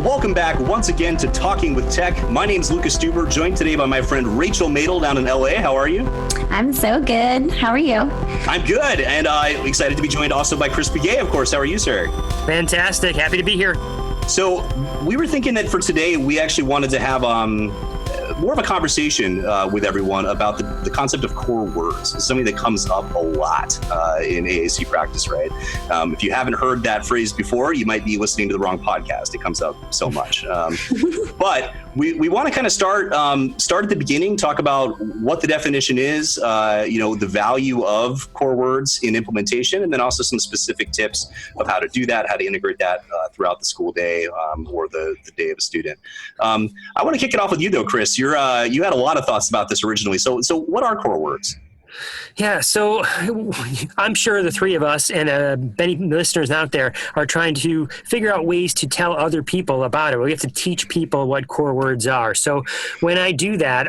welcome back once again to Talking with Tech. My name is Lucas Steuber, joined today by my friend Rachel Madel down in LA. How are you? I'm so good. How are you? I'm good, and excited to be joined also by Chris Bugaj, of course. How are you, sir? Fantastic. Happy to be here. So we were thinking that for today, we actually wanted to have more of a conversation with everyone about the concept of core words. It's something that comes up a lot in AAC practice, right? If you haven't heard that phrase before, you might be listening to the wrong podcast. It comes up so much. But we want to kind of start at the beginning, talk about what the definition is, the value of core words in implementation, and then also some specific tips of how to do that, how to integrate that throughout the school day or the day of a student. I want to kick it off with you, though, Chris. You had a lot of thoughts about this originally. So what are core words? Yeah, so I'm sure the three of us and many listeners out there are trying to figure out ways to tell other people about it. We have to teach people what core words are. So when I do that,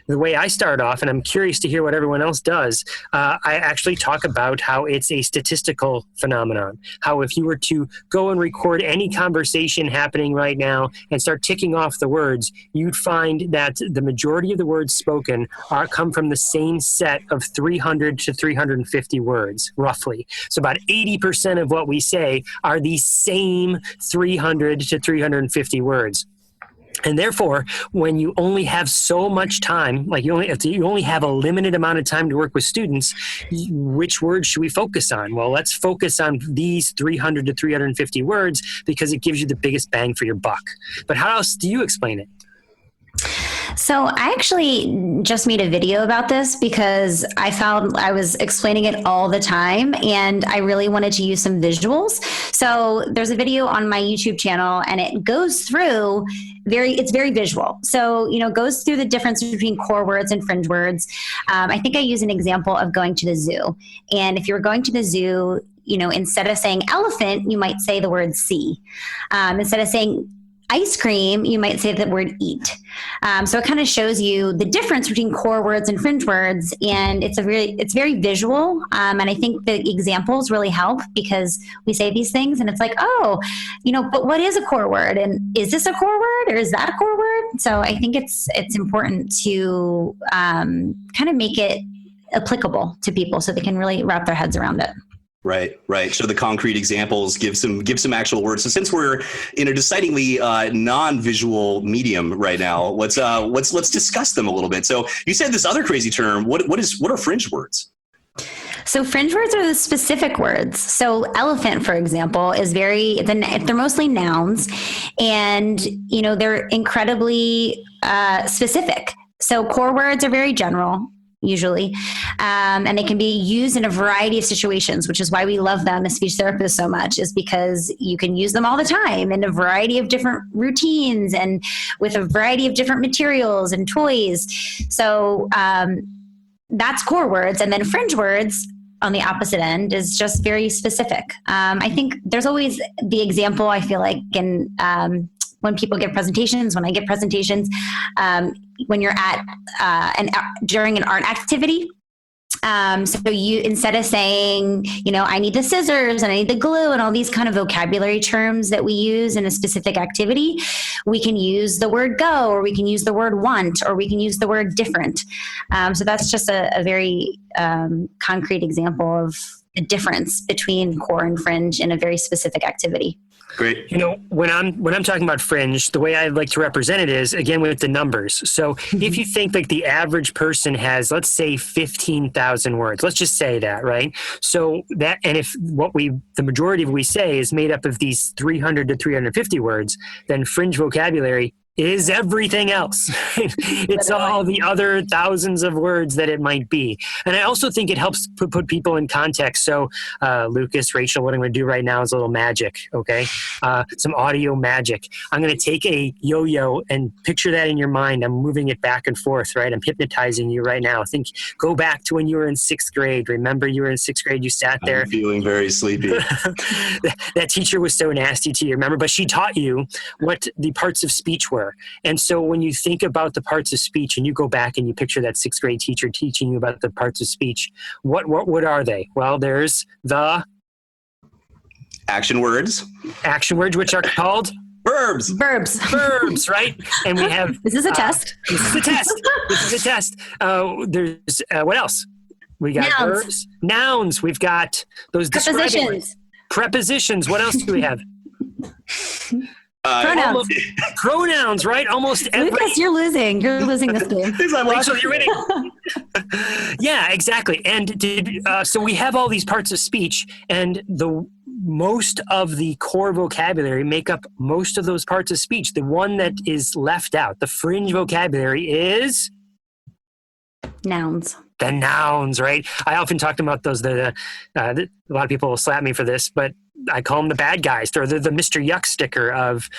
the way I start off, and I'm curious to hear what everyone else does, I actually talk about how it's a statistical phenomenon. How if you were to go and record any conversation happening right now and start ticking off the words, you'd find that the majority of the words spoken come from the same set of 300 to 350 words, roughly. So about 80% of what we say are the same 300 to 350 words. And therefore, when you only have so much time, like you only have a limited amount of time to work with students, which words should we focus on? Well, let's focus on these 300 to 350 words because it gives you the biggest bang for your buck. But how else do you explain it? So I actually just made a video about this because I found I was explaining it all the time and I really wanted to use some visuals. So there's a video on my YouTube channel and it goes through it's very visual. So, it goes through the difference between core words and fringe words. I think I use an example of going to the zoo. And if you were going to the zoo, instead of saying elephant, you might say the word see. Instead of saying ice cream, you might say the word eat. So it kind of shows you the difference between core words and fringe words, and it's very visual. And I think the examples really help because we say these things, and it's like, but what is a core word, and is this a core word, or is that a core word? So I think it's important to kind of make it applicable to people so they can really wrap their heads around it. Right. So the concrete examples give some actual words. So since we're in a decidedly non-visual medium right now, let's discuss them a little bit. So you said this other crazy term. What are fringe words? So fringe words are the specific words. So elephant, for example, is they're mostly nouns, and they're incredibly specific. So core words are very general, usually, and they can be used in a variety of situations, which is why we love them as speech therapists so much, is because you can use them all the time in a variety of different routines and with a variety of different materials and toys. So that's core words. And then fringe words on the opposite end is just very specific. I think there's always the example, I feel like, in when people give presentations, when I give presentations, when you're at during an art activity. So you, instead of saying, I need the scissors and I need the glue and all these kind of vocabulary terms that we use in a specific activity, we can use the word go, or we can use the word want, or we can use the word different. So that's just a very concrete example of the difference between core and fringe in a very specific activity. Great. When I'm talking about fringe, the way I like to represent it is, again, with the numbers. So if you think like the average person has, let's say 15,000 words, let's just say that, right? So that, and if the majority of what we say is made up of these 300 to 350 words, then fringe vocabulary is everything else. It's all the other thousands of words that it might be. And I also think it helps put people in context. So Lucas, Rachel, what I'm going to do right now is a little magic, okay? Some audio magic. I'm going to take a yo-yo and picture that in your mind. I'm moving it back and forth, right? I'm hypnotizing you right now. Go back to when you were in 6th grade. Remember you were in 6th grade, you sat there. I'm feeling very sleepy. That teacher was so nasty to you, remember? But she taught you what the parts of speech were. And so when you think about the parts of speech and you go back and you picture that 6th grade teacher teaching you about the parts of speech, what are they? Well, there's the action words, which are called Verbs. Verbs, right? And we have... This is a test. This is a test. There's what else? We got Nouns. verbs. Nouns. We've got those Prepositions. Prepositions. What else do we have? Pronouns. Pronouns, right? Almost every... Lucas, you're losing. You're losing this game. Rachel, you're winning. Yeah, exactly. And so we have all these parts of speech, and most of the core vocabulary make up most of those parts of speech. The one that is left out, the fringe vocabulary, is Nouns. the nouns, right? I often talk about those. A lot of people will slap me for this, but I call them the bad guys. They're the Mr. Yuck sticker of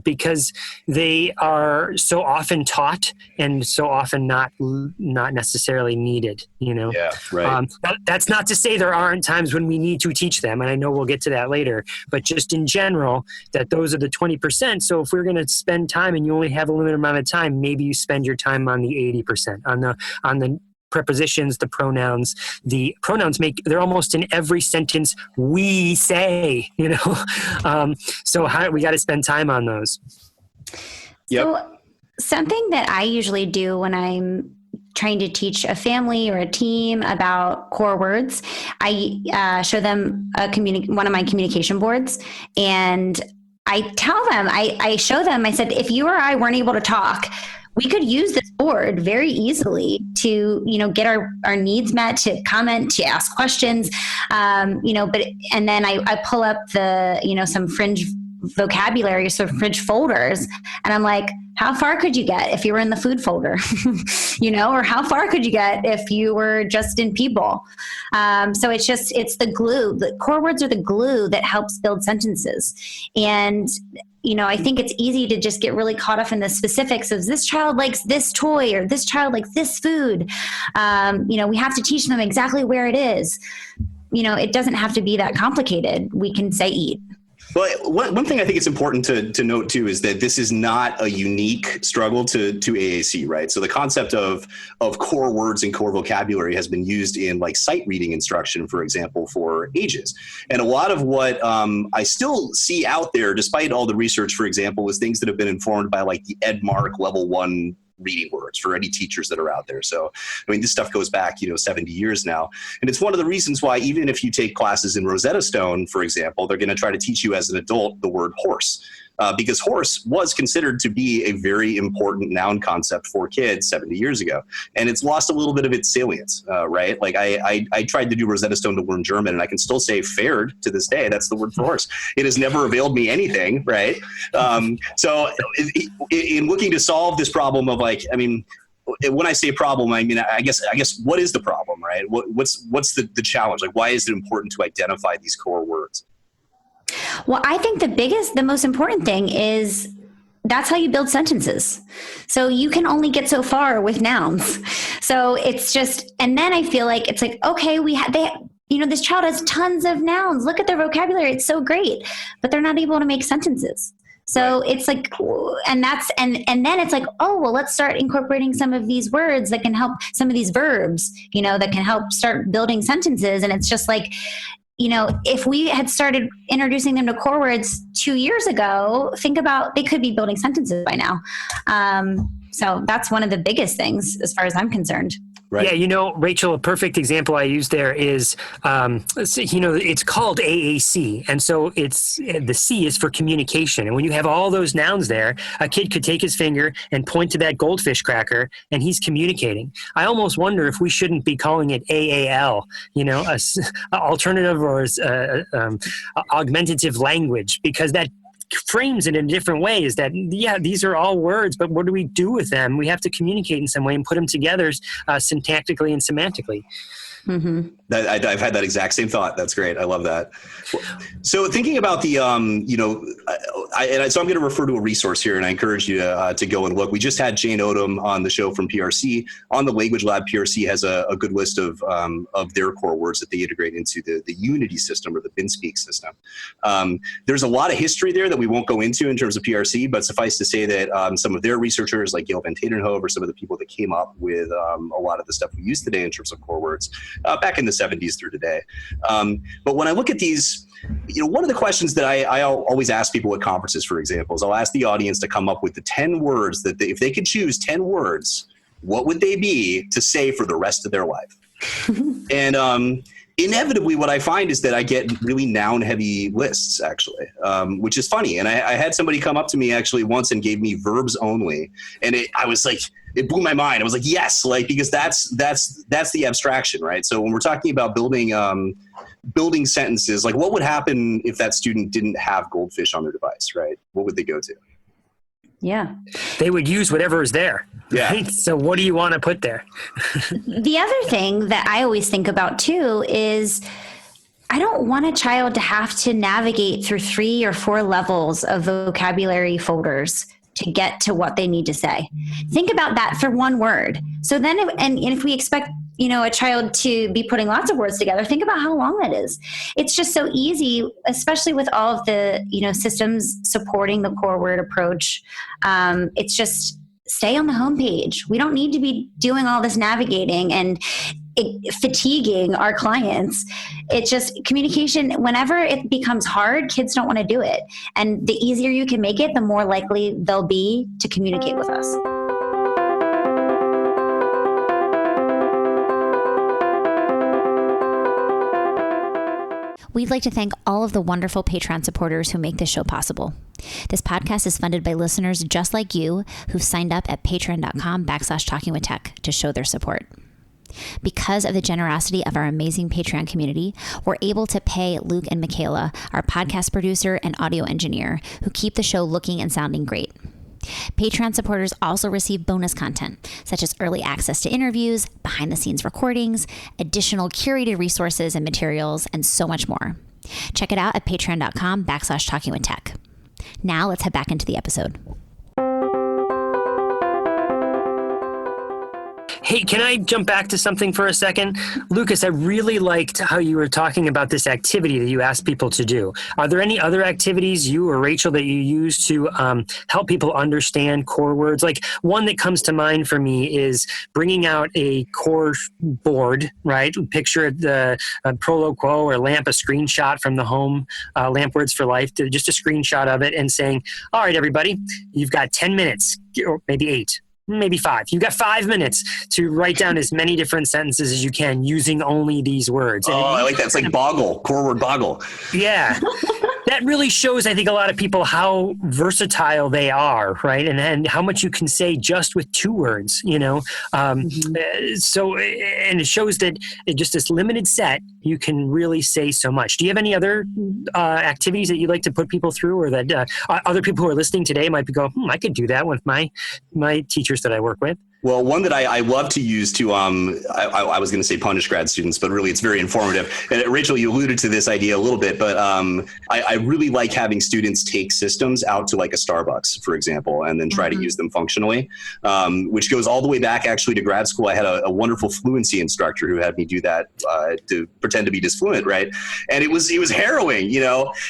because they are so often taught and so often not necessarily needed. You know, yeah, right. That's not to say there aren't times when we need to teach them, and I know we'll get to that later. But just in general, that those are the 20%. So if we're going to spend time and you only have a limited amount of time, maybe you spend your time on the 80%, on the prepositions, the pronouns. The pronouns they're almost in every sentence we say, you know. So we got to spend time on those. Yep. So something that I usually do when I'm trying to teach a family or a team about core words, I show them one of my communication boards, and I tell them, I show them, I said, if you or I weren't able to talk, we could use this board very easily to, get our needs met, to comment, to ask questions, and then I pull up some fringe vocabulary, so fringe folders, and I'm like, how far could you get if you were in the food folder, or how far could you get if you were just in people? So it's the glue. The core words are the glue that helps build sentences. And I think it's easy to just get really caught up in the specifics of this child likes this toy or this child likes this food. We have to teach them exactly where it is. It doesn't have to be that complicated. We can say eat. Well, one thing I think it's important to note too is that this is not a unique struggle to AAC, right? So the concept of core words and core vocabulary has been used in like sight reading instruction, for example, for ages. And a lot of what I still see out there, despite all the research, for example, is things that have been informed by like the EdMark Level 1 reading words for any teachers that are out there. So, this stuff goes back, 70 years now. And it's one of the reasons why, even if you take classes in Rosetta Stone, for example, they're going to try to teach you as an adult the word horse. Because horse was considered to be a very important noun concept for kids 70 years ago. And it's lost a little bit of its salience, right? Like I tried to do Rosetta Stone to learn German, and I can still say Pferd to this day. That's the word for horse. It has never availed me anything, right? So in looking to solve this problem of when I say problem, I guess what is the problem, right? What's the challenge? Like, why is it important to identify these core words? Well, I think the most important thing is that's how you build sentences. So you can only get so far with nouns. So it's just, and then I feel like it's like, okay, this child has tons of nouns. Look at their vocabulary. It's so great, but they're not able to make sentences. So it's like, and then it's like, oh, well, let's start incorporating some of these words that can help, some of these verbs, that can help start building sentences. And it's just like, if we had started introducing them to core words 2 years ago, think about, they could be building sentences by now. So that's one of the biggest things as far as I'm concerned. Right. Yeah, Rachel, a perfect example I use there is, it's called AAC. And so the C is for communication. And when you have all those nouns there, a kid could take his finger and point to that goldfish cracker, and he's communicating. I almost wonder if we shouldn't be calling it AAL, a alternative or augmentative language, because that frames it in a different way. Is that, these are all words, but what do we do with them? We have to communicate in some way and put them together syntactically and semantically. Mm-hmm. I've had that exact same thought. That's great. I love that. So thinking about the, so I'm going to refer to a resource here, and I encourage you to go and look. We just had Jane Odom on the show from PRC. On the Language Lab, PRC has a good list of their core words that they integrate into the Unity system or the BinSpeak system. There's a lot of history there that we won't go into in terms of PRC, but suffice to say that some of their researchers, like Gail Van Tatenhove, or some of the people that came up with a lot of the stuff we use today in terms of core words, back in the 70s through today. But when I look at these, one of the questions that I always ask people at conferences, for example, is I'll ask the audience to come up with the 10 words that if they could choose 10 words, what would they be to say for the rest of their life? And inevitably, what I find is that I get really noun-heavy lists, actually, which is funny. And I had somebody come up to me actually once and gave me verbs only, and I was like, it blew my mind. I was like, yes, because that's the abstraction, right? So when we're talking about building sentences, like what would happen if that student didn't have Goldfish on their device, right? What would they go to? Yeah. They would use whatever is there. Yeah. Right? So what do you want to put there? The other thing that I always think about too is I don't want a child to have to navigate through 3 or 4 levels of vocabulary folders to get to what they need to say. Think about that for one word. So then, if we expect, a child to be putting lots of words together, think about how long that is. It's just so easy, especially with all of the, systems supporting the core word approach. It's just stay on the homepage. We don't need to be doing all this navigating and fatiguing our clients. It's just communication. Whenever it becomes hard, kids don't want to do it. And the easier you can make it, the more likely they'll be to communicate with us. We'd like to thank all of the wonderful Patreon supporters who make this show possible. This podcast is funded by listeners just like you who've signed up at patreon.com/talkingwithtech to show their support. Because of the generosity of our amazing Patreon community, we're able to pay Luke and Michaela, our podcast producer and audio engineer, who keep the show looking and sounding great. Patreon supporters also receive bonus content, such as early access to interviews, behind-the-scenes recordings, additional curated resources and materials, and so much more. Check it out at patreon.com/talkingwithtech. Now let's head back into the episode. Hey, can I jump back to something for a second? Lucas, I really liked how you were talking about this activity that you asked people to do. Are there any other activities, you or Rachel, that you use to help people understand core words? Like one that comes to mind for me is bringing out a core board, right? Picture the Prolo Quo or LAMP, a screenshot from the home, LAMP Words for Life, just a screenshot of it and saying, all right, everybody, you've got 10 minutes, or maybe 8. Maybe 5. You've got 5 minutes to write down as many different sentences as you can using only these words. And I like that. It's like boggle, core word boggle. Yeah. That really shows, I think, a lot of people how versatile they are, right? And how much you can say just with 2 words, So, and it shows that just this limited set, you can really say so much. Do you have any other activities that you'd like to put people through, or that other people who are listening today might go, I could do that with my teachers that I work with? Well, one that I love to use to, I was going to say punish grad students, but really it's very informative. And Rachel, you alluded to this idea a little bit, but I really like having students take systems out to like a Starbucks, for example, and then try to use them functionally, which goes all the way back actually to grad school. I had a wonderful fluency instructor who had me do that to pretend to be disfluent, right? And it was harrowing,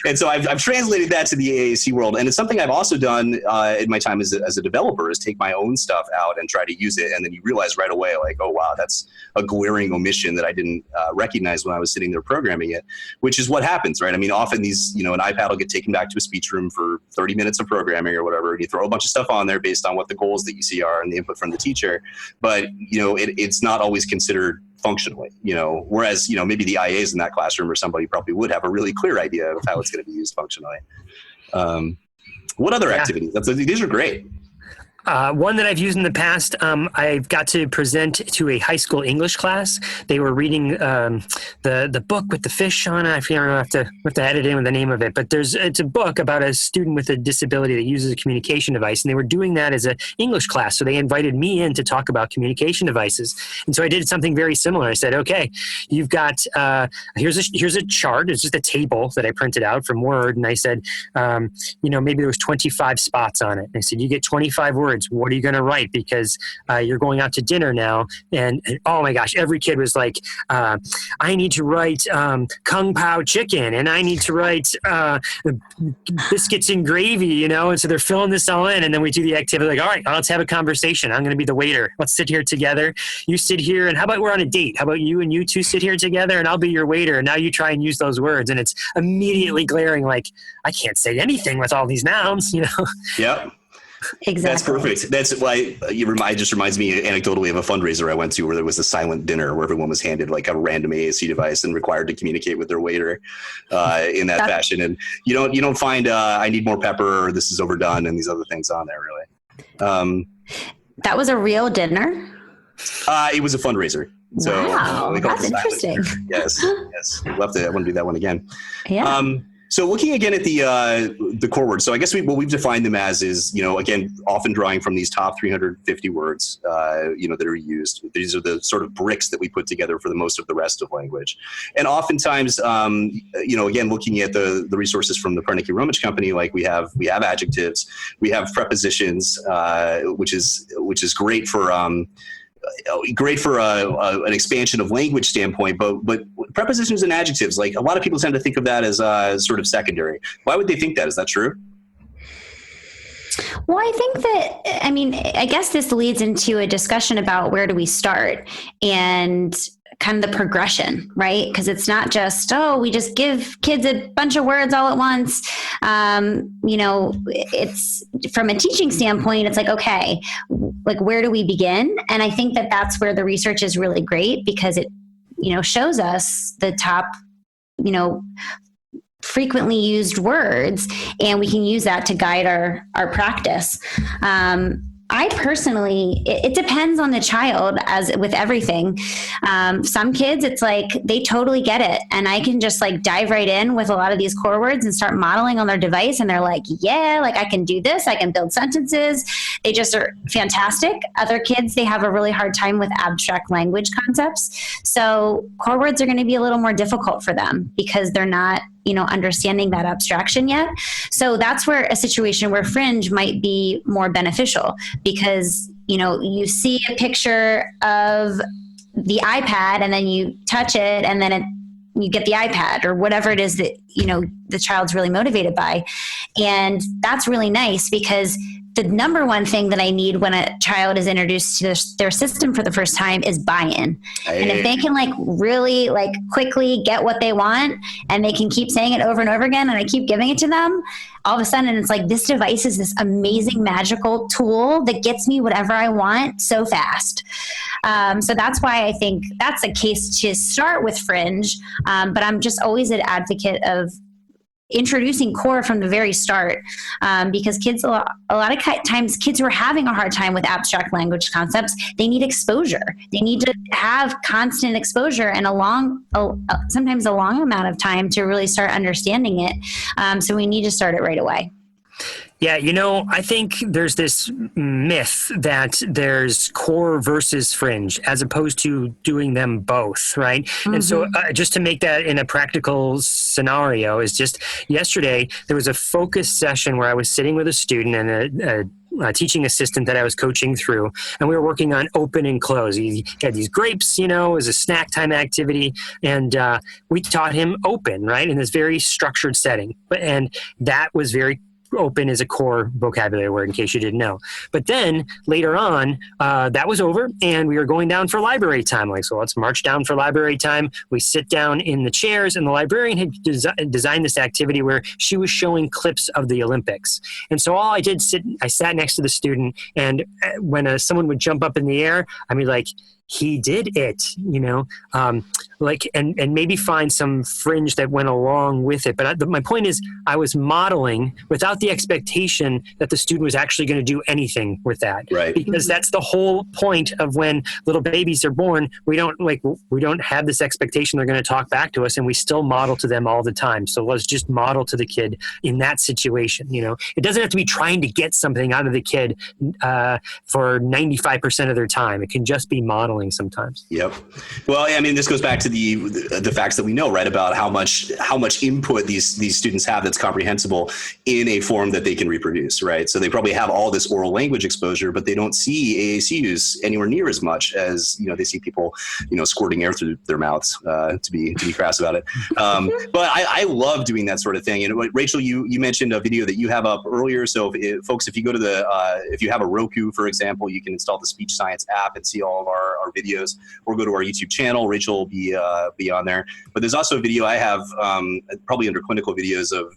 And so I've translated that to the AAC world. And it's something I've also done in my time as a developer, is take my own stuff out and try to use it, and then you realize right away, like, oh wow, that's a glaring omission that I didn't recognize when I was sitting there programming it, which is what happens, right? I mean, often these, an iPad will get taken back to a speech room for 30 minutes of programming or whatever, and you throw a bunch of stuff on there based on what the goals that you see are and the input from the teacher, but it's not always considered functionally, whereas, maybe the IAs in that classroom or somebody probably would have a really clear idea of how it's going to be used functionally. What other activities? These are great. One that I've used in the past, I've got to present to a high school English class. They were reading the book with the fish on it. I have to edit in with the name of it, but it's a book about a student with a disability that uses a communication device, and they were doing that as an English class. So they invited me in to talk about communication devices, and so I did something very similar. I said, okay, you've got here's a chart. It's just a table that I printed out from Word, and I said, maybe there was 25 spots on it. And I said, you get 25 words words. What are you going to write? Because you're going out to dinner now. And oh my gosh, every kid was like, I need to write Kung Pao chicken, and I need to write biscuits and gravy, and so they're filling this all in, and then we do the activity like, all right, let's have a conversation. I'm going to be the waiter. Let's sit here together. You sit here, and how about we're on a date? How about you and you two sit here together, and I'll be your waiter, and now you try and use those words, and it's immediately glaring like, I can't say anything with all these nouns, Yep. Exactly. That's perfect. That's why it just reminds me anecdotally of a fundraiser I went to where there was a silent dinner where everyone was handed like a random AAC device and required to communicate with their waiter in that fashion. And you don't find I need more pepper, or this is overdone, and these other things on there really. That was a real dinner? It was a fundraiser. So wow, that's interesting. Yes. We'll have to. I want to do that one again. Yeah. So looking again at the core words. So I guess what we've defined them as is, again, often drawing from these top 350 words, that are used. These are the sort of bricks that we put together for the most of the rest of language. And oftentimes, again, looking at the resources from the Pernicke-Romich Company, like we have adjectives, we have prepositions, which is great for an expansion of language standpoint, but prepositions and adjectives, like a lot of people tend to think of that as sort of secondary. Why would they think that? Is that true? Well, I think I guess this leads into a discussion about where do we start and kind of the progression, right? Because it's not just, we just give kids a bunch of words all at once. It's from a teaching standpoint, it's like, okay, like where do we begin? And I think that that's where the research is really great because it, shows us the top, frequently used words, and we can use that to guide our practice. I personally, it depends on the child, as with everything. Some kids, it's like they totally get it. And I can just like dive right in with a lot of these core words and start modeling on their device. And they're like, yeah, like I can do this. I can build sentences. They just are fantastic. Other kids, they have a really hard time with abstract language concepts. So core words are going to be a little more difficult for them because they're not, understanding that abstraction yet. So that's where a situation where fringe might be more beneficial because, you see a picture of the iPad and then you touch it and then you get the iPad or whatever it is that, the child's really motivated by. And that's really nice because the number one thing that I need when a child is introduced to their system for the first time is buy-in. And if they can really quickly get what they want and they can keep saying it over and over again and I keep giving it to them, all of a sudden it's like this device is this amazing magical tool that gets me whatever I want so fast. So that's why I think that's a case to start with fringe. But I'm just always an advocate of introducing core from the very start because kids, a lot of times kids who are having a hard time with abstract language concepts, they need exposure. They need to have constant exposure and sometimes a long amount of time to really start understanding it. So we need to start it right away. Yeah, I think there's this myth that there's core versus fringe as opposed to doing them both, right? Mm-hmm. And so just to make that in a practical scenario is just yesterday, there was a focus session where I was sitting with a student and a teaching assistant that I was coaching through, and we were working on open and close. He had these grapes, it was a snack time activity, and we taught him open, right, in this very structured setting. And that was very open is a core vocabulary word in case you didn't know. But then later on, that was over and we were going down for library time. So let's march down for library time. We sit down in the chairs and the librarian had designed this activity where she was showing clips of the Olympics. And so all I did, I sat next to the student, and when someone would jump up in the air, I mean, he did it, and maybe find some fringe that went along with it. But my point is, I was modeling without the expectation that the student was actually going to do anything with that. Right. Because that's the whole point of when little babies are born. We don't have this expectation they're going to talk back to us, and we still model to them all the time. So let's just model to the kid in that situation. It doesn't have to be trying to get something out of the kid for 95% of their time. It can just be modeling modeling sometimes. Yep. Well, I mean, this goes back to the facts that we know, right, about how much input these students have that's comprehensible in a form that they can reproduce, right? So they probably have all this oral language exposure, but they don't see AACUs anywhere near as much as, they see people, squirting air through their mouths, to be crass about it. But I love doing that sort of thing. And Rachel, you mentioned a video that you have up earlier. So folks, if you go to if you have a Roku, for example, you can install the Speech Science app and see all of our videos, or go to our YouTube channel. Rachel will be on there. But there's also a video I have, probably under clinical videos, of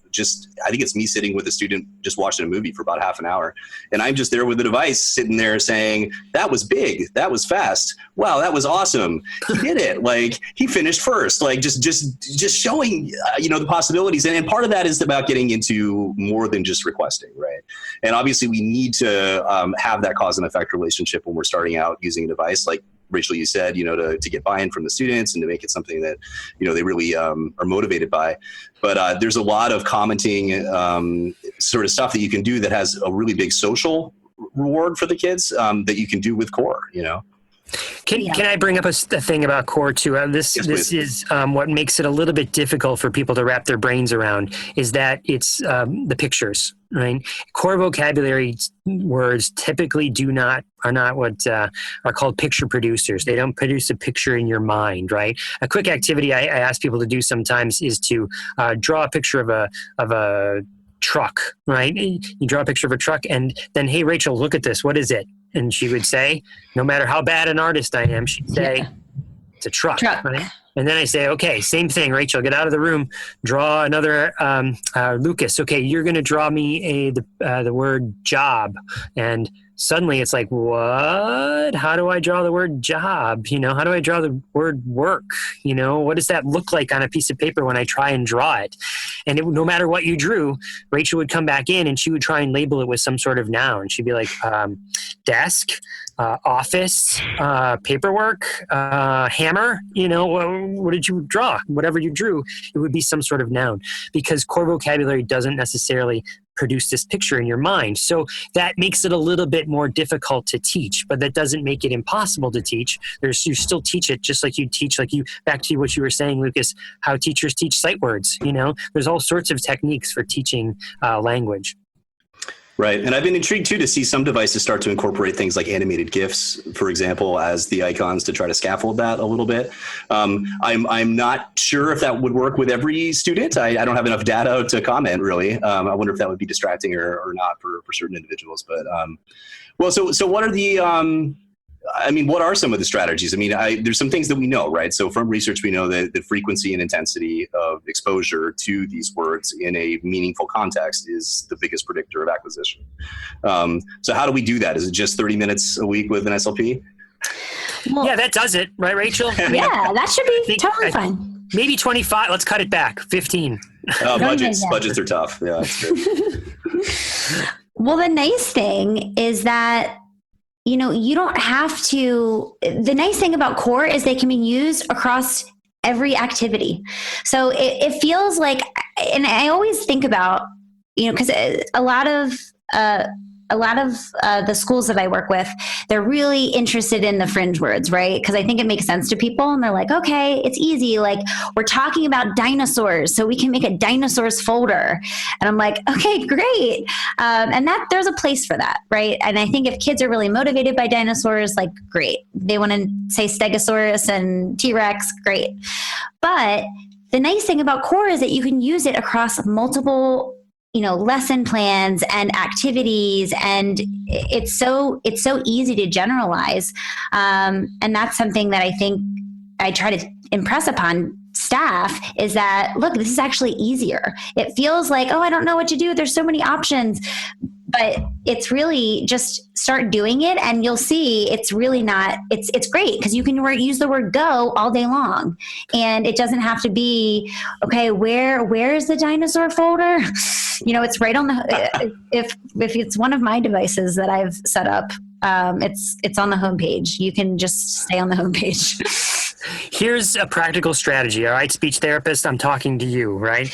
I think it's me sitting with a student just watching a movie for about half an hour. And I'm just there with the device sitting there saying, that was big, that was fast, wow, that was awesome, he did it, like he finished first, like just showing the possibilities. And part of that is about getting into more than just requesting, right? And obviously we need to have that cause and effect relationship when we're starting out using a device, like Rachel, you said, to get buy-in from the students and to make it something that, they really are motivated by. But there's a lot of commenting sort of stuff that you can do that has a really big social reward for the kids that you can do with core, Can I bring up a thing about core too? This is what makes it a little bit difficult for people to wrap their brains around, is that it's the pictures, right? Core vocabulary words typically are not what are called picture producers. They don't produce a picture in your mind, right? A quick activity I ask people to do sometimes is to draw a picture of a truck, right? You draw a picture of a truck and then, hey, Rachel, look at this. What is it? And she would say, no matter how bad an artist I am, she'd say, it's a truck. Right? And then I say, okay, same thing, Rachel, get out of the room, draw another, Lucas. Okay, you're going to draw me the word job. And suddenly it's like, what? How do I draw the word job? How do I draw the word work? What does that look like on a piece of paper when I try and draw it? And no matter what you drew, Rachel would come back in and she would try and label it with some sort of noun. She'd be like, desk, office, paperwork, hammer, what did you draw? Whatever you drew, it would be some sort of noun, because core vocabulary doesn't necessarily produce this picture in your mind. So that makes it a little bit more difficult to teach, but that doesn't make it impossible to teach. You still teach it just like you teach, back to what you were saying, Lucas, how teachers teach sight words. There's all sorts of techniques for teaching language. Right. And I've been intrigued too to see some devices start to incorporate things like animated GIFs, for example, as the icons to try to scaffold that a little bit. I'm not sure if that would work with every student. I don't have enough data to comment, really. I wonder if that would be distracting or not for certain individuals. But so what are what are some of the strategies? There's some things that we know, right? So from research, we know that the frequency and intensity of exposure to these words in a meaningful context is the biggest predictor of acquisition. So how do we do that? Is it just 30 minutes a week with an SLP? Well, yeah, that does it, right, Rachel? Yeah, that should be totally fine. Maybe 25. Let's cut it back. 15. Budgets are tough. Yeah, that's good. Well, the nice thing is that you don't have to. The nice thing about core is they can be used across every activity. So it feels like, and I always think about, because a lot of the schools that I work with, they're really interested in the fringe words, right? Because I think it makes sense to people, and they're like, okay, it's easy. Like, we're talking about dinosaurs, so we can make a dinosaurs folder. And I'm like, okay, great. And that there's a place for that, right? And I think if kids are really motivated by dinosaurs, like, great. They want to say Stegosaurus and T-Rex, great. But the nice thing about core is that you can use it across multiple lesson plans and activities, and it's so easy to generalize. And that's something that I think I try to impress upon staff, is that, look, this is actually easier. It feels like, oh, I don't know what to do. There's so many options, but it's really just start doing it, and you'll see it's really not, it's great, because you can use the word go all day long, and it doesn't have to be, okay, where's the dinosaur folder? It's right on the, if it's one of my devices that I've set up, it's on the homepage. You can just stay on the homepage. Here's a practical strategy. All right, speech therapist, I'm talking to you, right?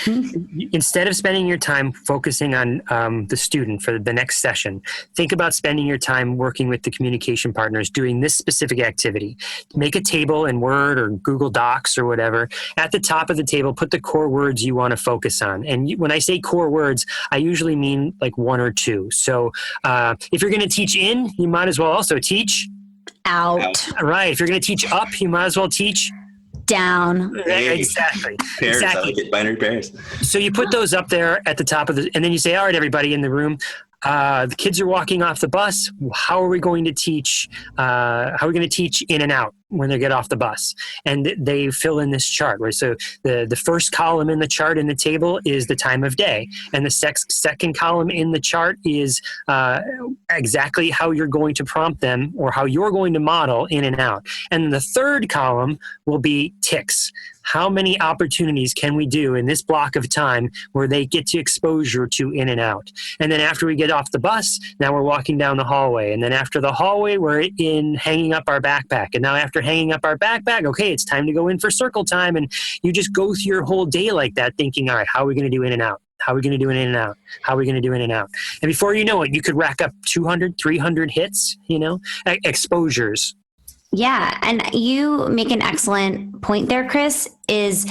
Instead of spending your time focusing on the student for the next session, think about spending your time working with the communication partners doing this specific activity. Make a table in Word or Google Docs or whatever. At the top of the table, put the core words you want to focus on. And when I say core words, I usually mean like one or two. So if you're going to teach in, you might as well also teach Out. Right. If you're going to teach up, you might as well teach Down. Hey. Exactly. Pairs, Exactly. I like it. Binary pairs. So you put those up there at the top of and then you say, all right, everybody in the room, the kids are walking off the bus. How are we going to teach? How are we going to teach in and out when they get off the bus? And they fill in this chart, right? So the first column in the chart in the table is the time of day, and the second column in the chart is exactly how you're going to prompt them or how you're going to model in and out. And the third column will be ticks. How many opportunities can we do in this block of time where they get to exposure to in and out? And then after we get off the bus, now we're walking down the hallway. And then after the hallway, we're in hanging up our backpack. And now after hanging up our backpack, okay, it's time to go in for circle time. And you just go through your whole day like that thinking, all right, how are we going to do in and out? How are we going to do in and out? How are we going to do in and out? And before you know it, you could rack up 200, 300 hits, exposures. Yeah. And you make an excellent point there, Chris, is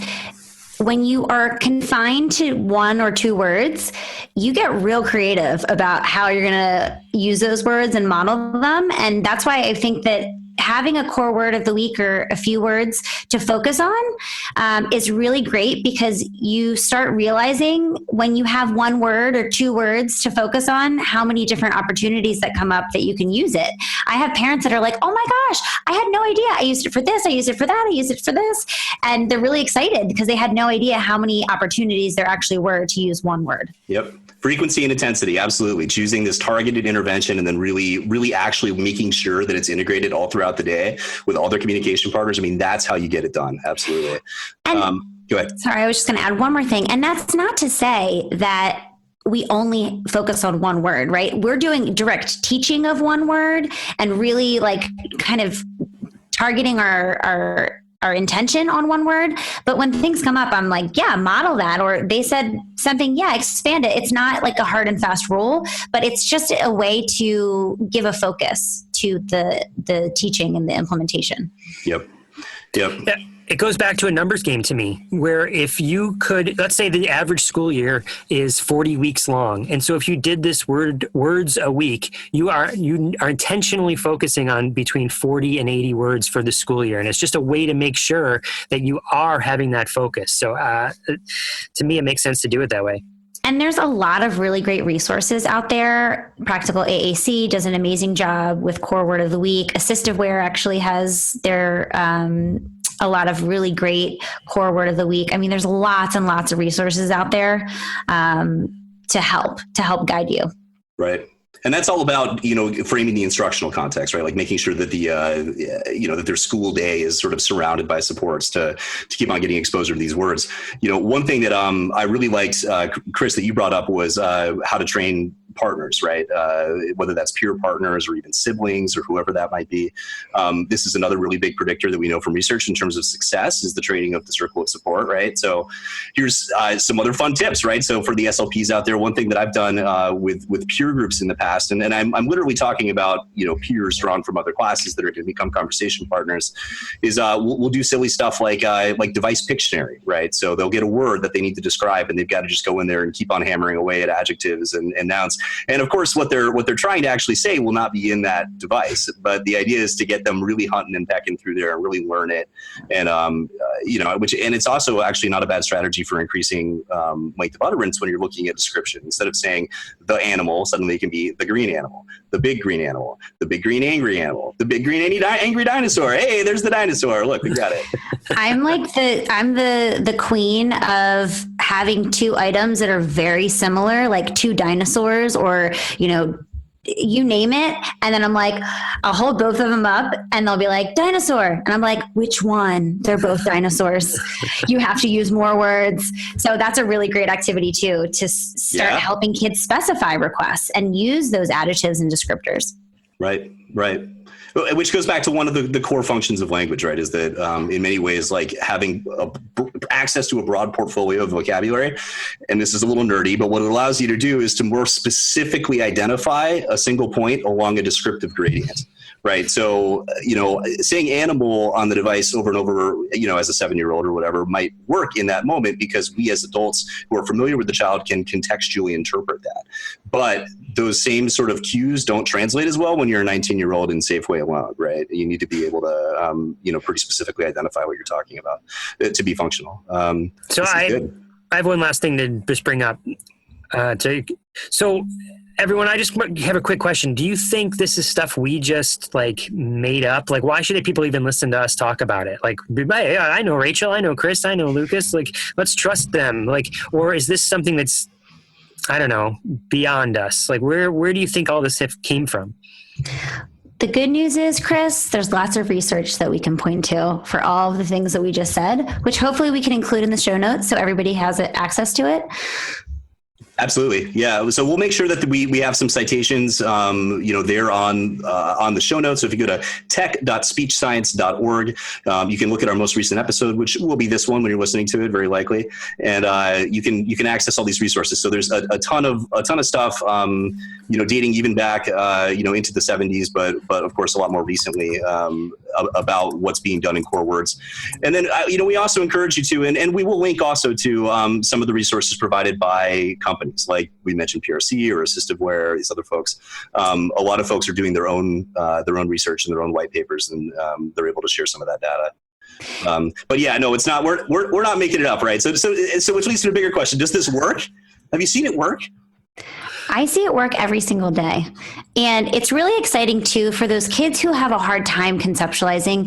when you are confined to one or two words, you get real creative about how you're going to use those words and model them. And that's why I think that having a core word of the week or a few words to focus on is really great, because you start realizing when you have one word or two words to focus on, how many different opportunities that come up that you can use it. I have parents that are like, oh my gosh, I had no idea. I used it for this. I used it for that. I used it for this. And they're really excited because they had no idea how many opportunities there actually were to use one word. Yep. Frequency and intensity, absolutely. Choosing this targeted intervention and then really actually making sure that it's integrated all throughout the day with all their communication partners. I mean, that's how you get it done. Absolutely. And, go ahead. Sorry, I was just going to add one more thing. And that's not to say that we only focus on one word, right? We're doing direct teaching of one word and really like kind of targeting our intention on one word. But when things come up, I'm like, yeah, model that. Or they said something, yeah, expand it. It's not like a hard and fast rule, but it's just a way to give a focus to the teaching and the implementation. Yep. Yeah, it goes back to a numbers game to me, where if you could, let's say the average school year is 40 weeks long. And so if you did this words a week, you are intentionally focusing on between 40 and 80 words for the school year. And it's just a way to make sure that you are having that focus. So to me, it makes sense to do it that way. And there's a lot of really great resources out there. Practical AAC does an amazing job with Core Word of the Week. Assistiveware actually has their a lot of really great Core Word of the Week. I mean, there's lots and lots of resources out there to help guide you. Right. And that's all about, framing the instructional context, right? Like making sure that that their school day is sort of surrounded by supports to keep on getting exposure to these words. One thing that I really liked, Chris, that you brought up was how to train partners, right? Whether that's peer partners or even siblings or whoever that might be. This is another really big predictor that we know from research in terms of success is the training of the circle of support, right? So here's some other fun tips, right? So for the SLPs out there, one thing that I've done with peer groups in the past, and I'm literally talking about, peers drawn from other classes that are going to become conversation partners, is we'll do silly stuff like device Pictionary, right? So they'll get a word that they need to describe and they've got to just go in there and keep on hammering away at adjectives and nouns. And of course, what they're trying to actually say will not be in that device, but the idea is to get them really hunting and pecking through there and really learn it. And and it's also actually not a bad strategy for increasing length of utterance when you're looking at description. Instead of saying the animal, suddenly it can be the green animal, the big green animal, the big green angry animal, the big green angry dinosaur. Hey, there's the dinosaur. Look, we got it. I'm the queen of having two items that are very similar, like two dinosaurs or, you name it. And then I'm like, I'll hold both of them up and they'll be like, dinosaur. And I'm like, which one? They're both dinosaurs. You have to use more words. So that's a really great activity too, to start helping kids specify requests and use those adjectives and descriptors. Right. Which goes back to one of the core functions of language, right? Is that in many ways, like having access to a broad portfolio of vocabulary. And this is a little nerdy, but what it allows you to do is to more specifically identify a single point along a descriptive gradient. Right. So, saying animal on the device over and over, as a 7-year-old or whatever might work in that moment because we as adults who are familiar with the child can contextually interpret that. But those same sort of cues don't translate as well when you're a 19-year-old in Safeway alone. Right. You need to be able to, pretty specifically identify what you're talking about to be functional. So I have one last thing to just bring up. So everyone, I just have a quick question. Do you think this is stuff we just made up? Like, why should people even listen to us talk about it? Like, hey, I know Rachel, I know Chris, I know Lucas. Like, let's trust them. Like, or is this something that's, I don't know, beyond us? Like, where do you think all this came from? The good news is, Chris, there's lots of research that we can point to for all of the things that we just said, which hopefully we can include in the show notes so everybody has access to it. Absolutely. Yeah. So we'll make sure that we have some citations, there on the show notes. So if you go to tech.speechscience.org, you can look at our most recent episode, which will be this one when you're listening to it, very likely. And you can access all these resources. So there's a ton of stuff, dating even back, into the 70s, but of course a lot more recently about what's being done in core words. And then, we also encourage you to, and we will link also to some of the resources provided by companies. Like we mentioned PRC or Assistiveware, these other folks. A lot of folks are doing their own research and their own white papers, and they're able to share some of that data. But yeah, no, it's not. We're not making it up, right? So which leads to a bigger question: does this work? Have you seen it work? I see it work every single day. And it's really exciting too for those kids who have a hard time conceptualizing.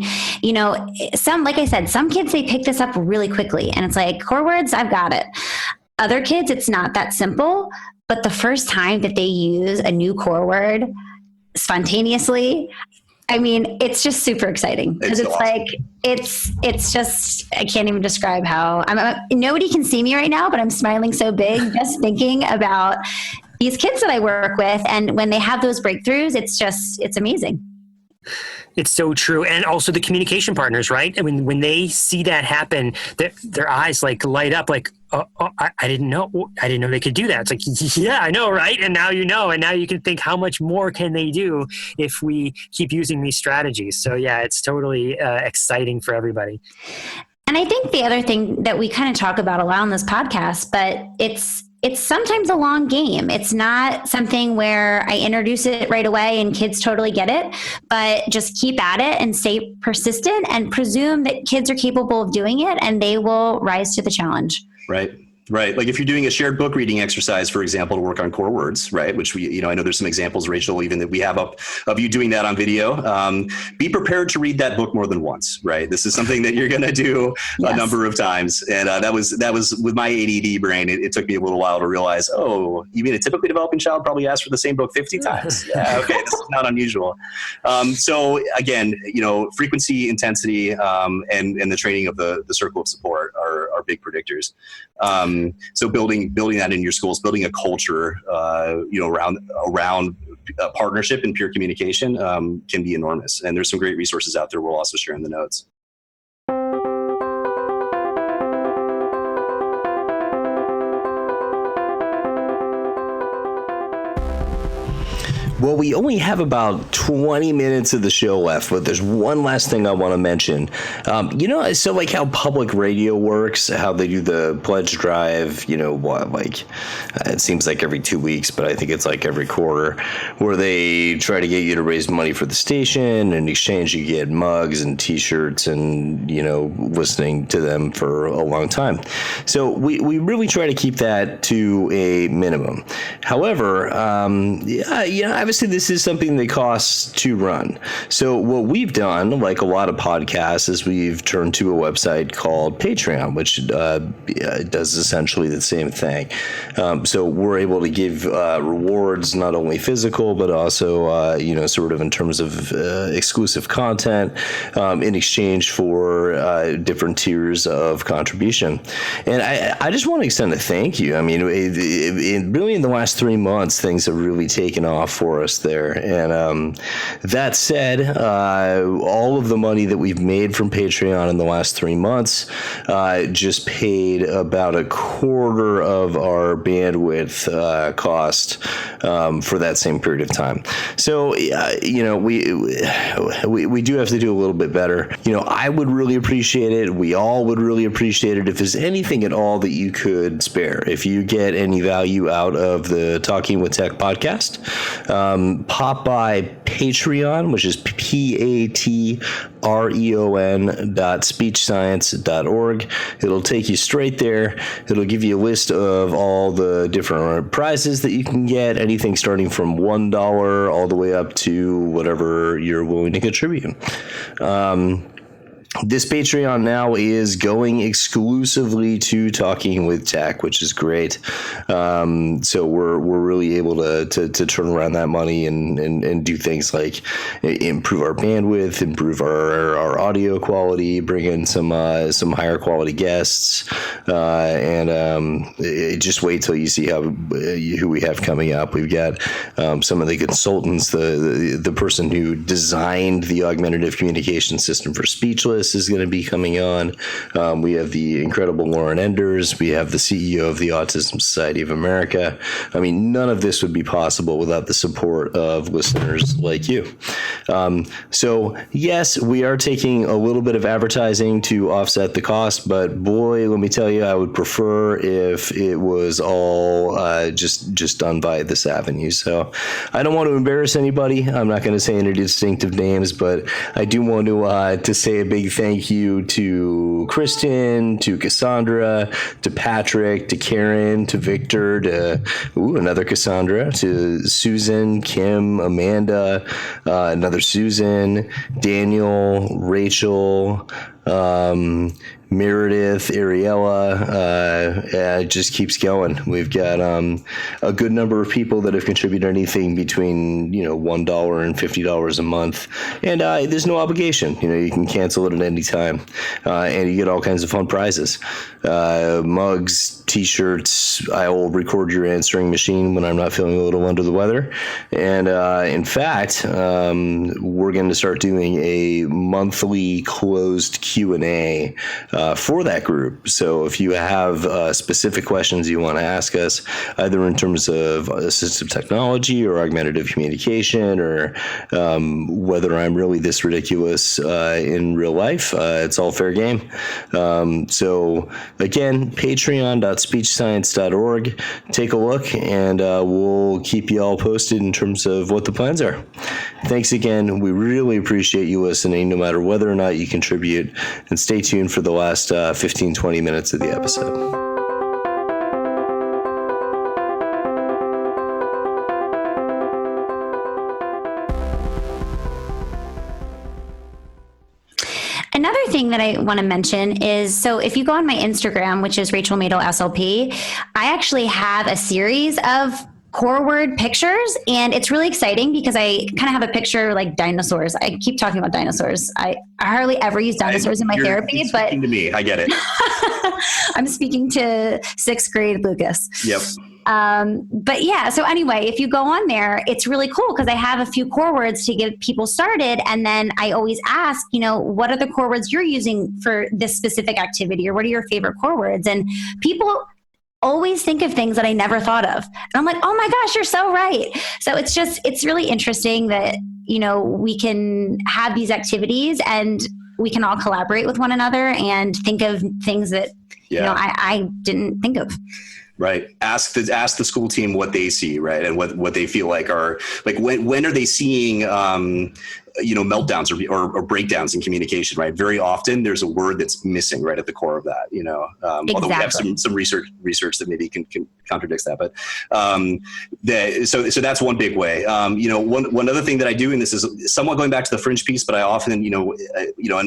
Like I said, some kids, they pick this up really quickly and it's like, core words, I've got it. Other kids, it's not that simple, but the first time that they use a new core word spontaneously, it's just super exciting because it's awesome. It's just, I can't even describe how nobody can see me right now, but I'm smiling so big just thinking about these kids that I work with. And when they have those breakthroughs, it's amazing. It's so true. And also the communication partners, right? I mean, when they see that happen, their eyes light up I didn't know they could do that. It's like, yeah, I know, right? And now and now you can think how much more can they do if we keep using these strategies. So yeah, it's totally exciting for everybody. And I think the other thing that we kind of talk about a lot on this podcast, but it's sometimes a long game. It's not something where I introduce it right away and kids totally get it, but just keep at it and stay persistent and presume that kids are capable of doing it and they will rise to the challenge. Right. Like if you're doing a shared book reading exercise, for example, to work on core words, right? Which I know there's some examples, Rachel, even that we have up of you doing that on video. Be prepared to read that book more than once, right? This is something that you're going to do a number of times. And that was with my ADD brain. It took me a little while to realize, you mean a typically developing child probably asked for the same book 50 times. Yeah. Okay. This is not unusual. So again, frequency, intensity, and the training of the circle of support are big predictors. So building that in your schools, building a culture, around partnership and peer communication can be enormous. And there's some great resources out there. We'll also share in the notes. Well, we only have about 20 minutes of the show left, but there's one last thing I want to mention. So like how public radio works, how they do the pledge drive, it seems like every 2 weeks, but I think it's like every quarter, where they try to get you to raise money for the station. In exchange, you get mugs and T-shirts and, listening to them for a long time. So we really try to keep that to a minimum. However, obviously this is something that costs to run. So what we've done, like a lot of podcasts, is we've turned to a website called Patreon, which does essentially the same thing. So we're able to give rewards, not only physical, but also, sort of in terms of exclusive content in exchange for different tiers of contribution. And I just want to extend a thank you. I mean, really in the last 3 months, things have really taken off for us there. And that said, all of the money that we've made from Patreon in the last 3 months just paid about a quarter of our bandwidth cost for that same period of time. So, we do have to do a little bit better. I would really appreciate it. We all would really appreciate it if there's anything at all that you could spare. If you get any value out of the Talking with Tech podcast, pop by Patreon, which is patreon.speechscience.org. It'll take you straight there. It'll give you a list of all the different prizes that you can get, anything starting from $1 all the way up to whatever you're willing to contribute. This Patreon now is going exclusively to Talking with Tech, which is great. So we're really able to turn around that money and do things like improve our bandwidth, improve our audio quality, bring in some higher quality guests, and just wait till you see who we have coming up. We've got some of the consultants, the person who designed the augmentative communication system for Speechless is going to be coming on. We have the incredible Lauren Enders. We have the CEO of the Autism Society of America. I mean, none of this would be possible without the support of listeners like you. So yes, we are taking a little bit of advertising to offset the cost, but boy, let me tell you, I would prefer if it was all just done by this avenue. So I don't want to embarrass anybody. I'm not going to say any distinctive names, but I do want to say a big thank you to Kristen, to Cassandra, to Patrick, to Karen, to Victor, to another Cassandra, to Susan, Kim, Amanda, another Susan, Daniel, Rachel, Meredith, Ariella, it just keeps going. We've got a good number of people that have contributed anything between $1 and $50 a month, and there's no obligation. You can cancel it at any time, and you get all kinds of fun prizes, mugs, T-shirts. I will record your answering machine when I'm not feeling a little under the weather, and in fact, we're going to start doing a monthly closed Q&A for that group. So if you have specific questions you want to ask us, either in terms of assistive technology or augmentative communication, or whether I'm really this ridiculous in real life, it's all fair game. So again, patreon.speechscience.org. Take a look, and we'll keep you all posted in terms of what the plans are. Thanks again. We really appreciate you listening, no matter whether or not you contribute, and stay tuned for the last 15-20 minutes of the episode. Another thing that I want to mention is, so if you go on my Instagram, which is Rachel Madel SLP, I actually have a series of core word pictures, and it's really exciting because I kind of have a picture like dinosaurs. I keep talking about dinosaurs. I hardly ever use dinosaurs in my therapy, you're but speaking to me, I get it. I'm speaking to 6th grade Lucas. Yep. But yeah, so anyway, if you go on there, it's really cool because I have a few core words to get people started. And then I always ask, what are the core words you're using for this specific activity, or what are your favorite core words? And people always think of things that I never thought of. And I'm like, oh my gosh, you're so right. So it's really interesting that, we can have these activities and we can all collaborate with one another and think of things that, I didn't think of. Right. Ask the school team what they see, right, and what they feel like are like when are they seeing meltdowns or breakdowns in communication, right? Very often there's a word that's missing right at the core of that, Exactly. Although we have some research that maybe can contradicts that, but so that's one big way. One other thing that I do, and this is somewhat going back to the fringe piece, but I often, and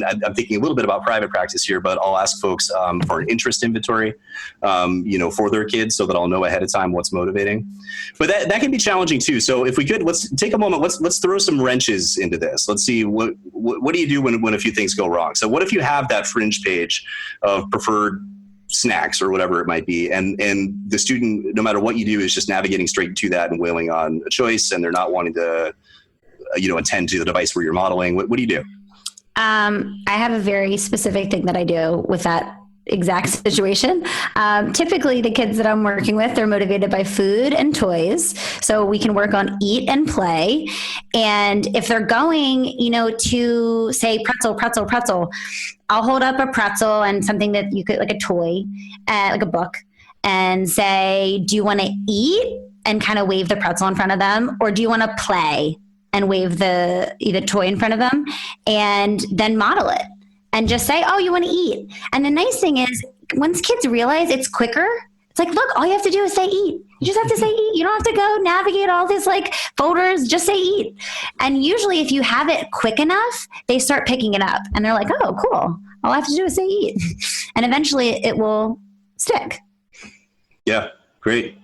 I'm thinking a little bit about private practice here, but I'll ask folks for an interest inventory, for their kids, so that I'll know ahead of time what's motivating. But that can be challenging too. So if we could, let's take a moment. Let's throw some wrenches into this. Let's see what do you do when a few things go wrong. So what if you have that fringe page of preferred snacks or whatever it might be. And the student, no matter what you do, is just navigating straight to that and wailing on a choice, and they're not wanting to, attend to the device where you're modeling. What do you do? I have a very specific thing that I do with that exact situation. Typically the kids that I'm working with, they're motivated by food and toys. So we can work on eat and play. And if they're going, to say pretzel, I'll hold up a pretzel and something that you could, like a toy, like a book, and say, do you want to eat? And kind of wave the pretzel in front of them, or do you want to play? And wave the toy in front of them, and then model it. And just say, oh, you want to eat. And the nice thing is, once kids realize it's quicker, it's like, look, all you have to do is say eat. You just have to say eat. You don't have to go navigate all this folders, just say eat. And usually if you have it quick enough, they start picking it up. And they're like, oh, cool. All I have to do is say eat. And eventually it will stick. Yeah, great.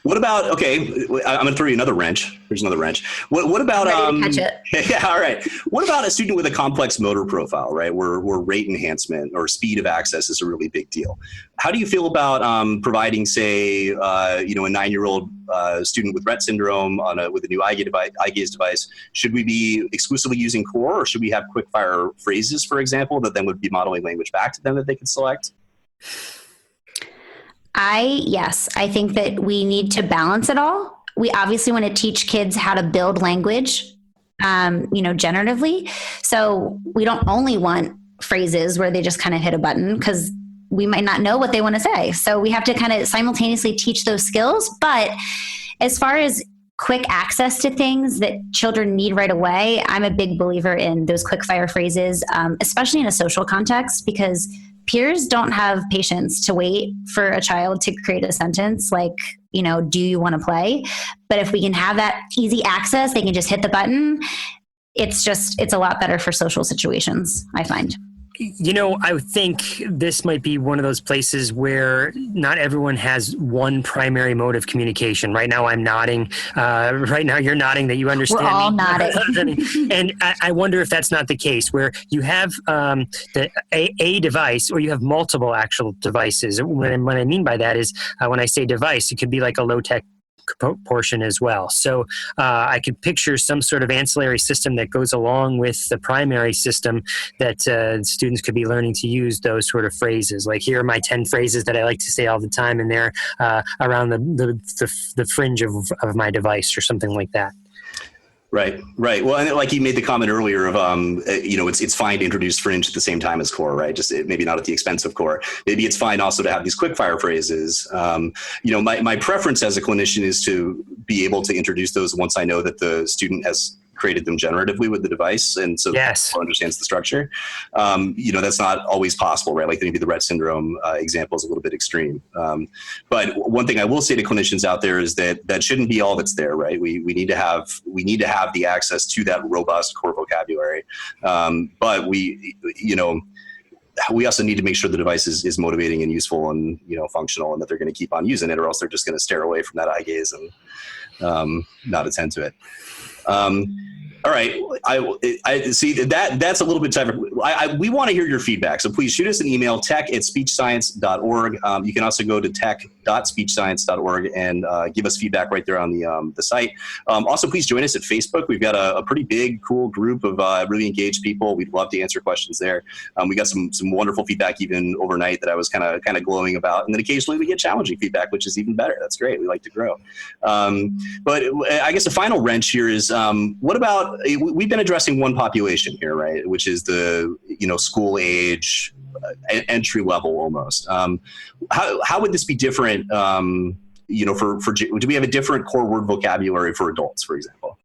What about, okay, I'm going to throw you another wrench. Here's another wrench. What about, Ready to catch it. Yeah, all right. What about a student with a complex motor profile, right? Where rate enhancement or speed of access is a really big deal. How do you feel about providing, say, a 9-year-old student with Rett syndrome with a new eye gaze device? Should we be exclusively using core, or should we have quick fire phrases, for example, that then would be modeling language back to them that they could select? Yes, I think that we need to balance it all. We obviously want to teach kids how to build language, generatively. So we don't only want phrases where they just kind of hit a button, because we might not know what they want to say. So we have to kind of simultaneously teach those skills. But as far as quick access to things that children need right away, I'm a big believer in those quick fire phrases, especially in a social context, because peers don't have patience to wait for a child to create a sentence like, do you want to play? But if we can have that easy access, they can just hit the button. It's a lot better for social situations, I find. I would think this might be one of those places where not everyone has one primary mode of communication. Right now I'm nodding. Right now you're nodding that you understand. We're all nodding. And I wonder if that's not the case, where you have a device, or you have multiple actual devices. What I mean by that is when I say device, it could be like a low-tech portion as well. So I could picture some sort of ancillary system that goes along with the primary system that students could be learning to use those sort of phrases. Like, here are my 10 phrases that I like to say all the time, and they're around the fringe of my device, or something like that. Right. Well, and like you made the comment earlier of, it's fine to introduce fringe at the same time as core, right? Just maybe not at the expense of core. Maybe it's fine also to have these quick fire phrases. My preference as a clinician is to be able to introduce those once I know that the student has created them generatively with the device, and so yes, understands the structure. That's not always possible, right? Like maybe the Rett syndrome example is a little bit extreme. But one thing I will say to clinicians out there is that shouldn't be all that's there, right? We need to have the access to that robust core vocabulary, but we also need to make sure the device is motivating and useful and functional, and that they're going to keep on using it, or else they're just going to stare away from that eye gaze and not attend to it. All right. I see that's a little bit tougher. We want to hear your feedback. So please shoot us an email, tech@speechscience.org. You can also go to tech.speechscience.org and give us feedback right there on the site. Also, please join us at Facebook. We've got a pretty big, cool group of really engaged people. We'd love to answer questions there. We got some wonderful feedback even overnight that I was kind of glowing about. And then occasionally we get challenging feedback, which is even better. That's great. We like to grow. But I guess the final wrench here is, what about, we've been addressing one population here, right? Which is the, school age, entry level almost. How would this be different, do we have a different core word vocabulary for adults, for example?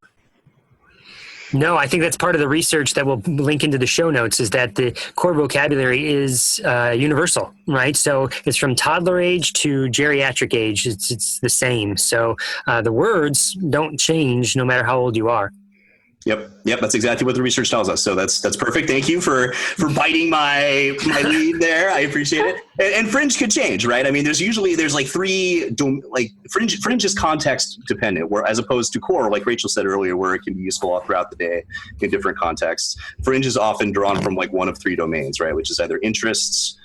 No, I think that's part of the research that we'll link into the show notes, is that the core vocabulary is universal, right? So it's from toddler age to geriatric age. It's the same. So the words don't change no matter how old you are. Yep. That's exactly what the research tells us. So that's perfect. Thank you for biting my lead there. I appreciate it. And fringe could change, right? I mean, there's like three, like fringe is context dependent, where as opposed to core, like Rachel said earlier, where it can be useful all throughout the day in different contexts. Fringe is often drawn from like one of three domains, right? Which is either interests,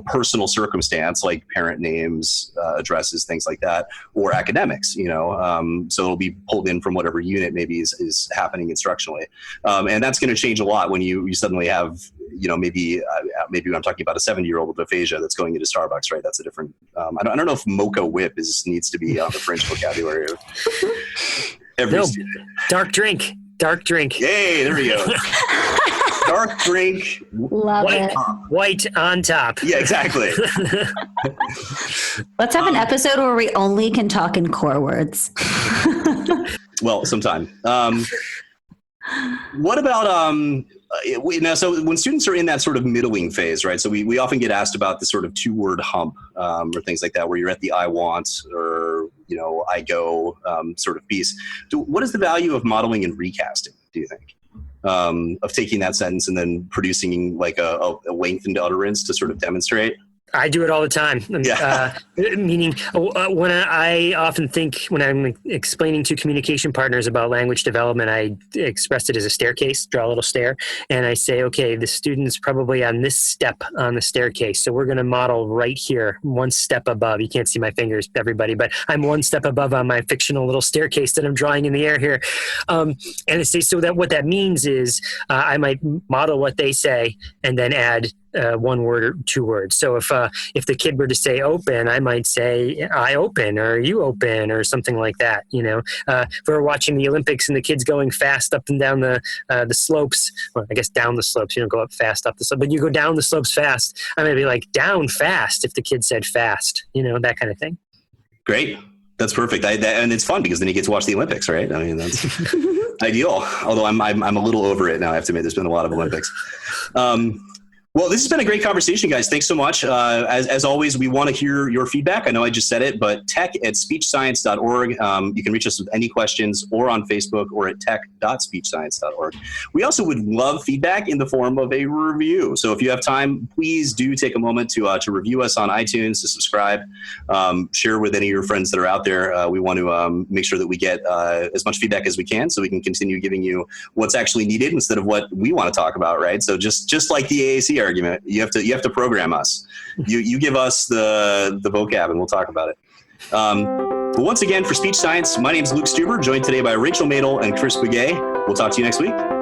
personal circumstance like parent names, addresses, things like that, or academics, so it'll be pulled in from whatever unit maybe is happening instructionally. And that's going to change a lot when you suddenly have, maybe I'm talking about a 70-year-old with aphasia that's going into Starbucks, right? That's a different, I don't know if mocha whip needs to be on the French vocabulary of every student. Dark drink. Yay, there we go. Dark drink. Love it. White on top. Yeah, exactly. Let's have an episode where we only can talk in core words. Well, sometime. What about so when students are in that sort of middling phase, right? So we often get asked about the sort of 2-word hump or things like that, where you're at the I want or I go sort of piece. What is the value of modeling and recasting, do you think? Of taking that sentence and then producing like a lengthened utterance to sort of demonstrate? I do it all the time. Yeah. Meaning, when I often think when I'm explaining to communication partners about language development, I express it as a staircase, draw a little stair, and I say, okay, the student's probably on this step on the staircase, so we're going to model right here, one step above. You can't see my fingers, everybody, but I'm one step above on my fictional little staircase that I'm drawing in the air here. And I say, so that what that means is I might model what they say and then add 1 word or 2 words. So if the kid were to say open, I might say I open or you open or something like that. If we're watching the Olympics and the kid's going fast up and down the slopes, well, I guess down the slopes, you don't go up fast up the slope, but you go down the slopes fast. I might be like down fast if the kid said fast, that kind of thing. Great. That's perfect. And it's fun because then you get to watch the Olympics, right? I mean, that's ideal. Although I'm a little over it now. I have to admit, there's been a lot of Olympics. Well, this has been a great conversation, guys. Thanks so much. As always, we want to hear your feedback. I know I just said it, but tech@speechscience.org. You can reach us with any questions or on Facebook or at tech.speechscience.org. We also would love feedback in the form of a review. So if you have time, please do take a moment to review us on iTunes, to subscribe, share with any of your friends that are out there. We want to make sure that we get as much feedback as we can so we can continue giving you what's actually needed instead of what we want to talk about, right? So just like the AAC argument, you have to program us. You give us the vocab and we'll talk about it. But once again, for Speech Science, my name is Lucas Steuber, joined today by Rachel Madel and Chris Bugaj. We'll talk to you next week.